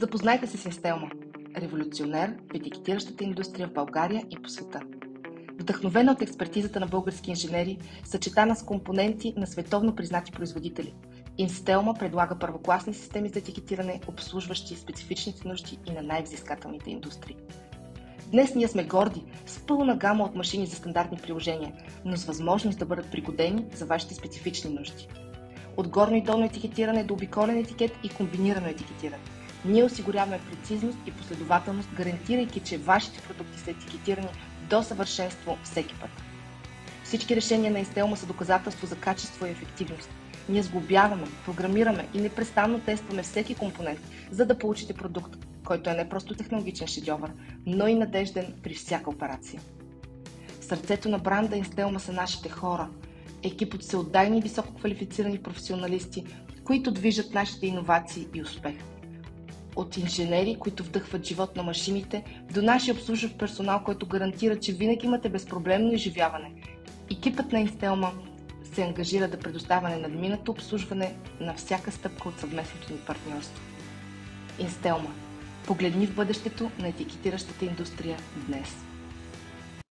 Запознайте се с Инстелма, революционер в етикетиращата индустрия в България и по света. Вдъхновена от експертизата на български инженери, съчетана с компоненти на световно признати производители, Инстелма предлага първокласни системи за етикетиране, обслужващи специфичните нужди и на най-взискателните индустрии. Днес ние сме горди с пълна гама от машини за стандартни приложения, но с възможност да бъдат пригодени за вашите специфични нужди. От горно и долно етикетиране до обиколен етикет и комбинирано етикетиране. Ние осигуряваме прецизност и последователност, гарантирайки, че вашите продукти са етикетирани до съвършенство всеки път. Всички решения на Инстелма са доказателство за качество и ефективност. Ние сглобяваме, програмираме и непрестанно тестваме всеки компонент, за да получите продукт, който е не просто технологичен шедьовър, но и надежден при всяка операция. Сърцето на бранда Инстелма са нашите хора, екип от всеотдайни и високо квалифицирани професионалисти, които движат нашите иновации и успех. От инженери, които вдъхват живот на машините, до нашия обслужващ персонал, който гарантира, че винаги имате безпроблемно изживяване. Екипът на Инстелма се ангажира да предоставя ненадминато обслужване на всяка стъпка от съвместното ни партньорство. Инстелма. Погледни в бъдещето на етикетиращата индустрия днес.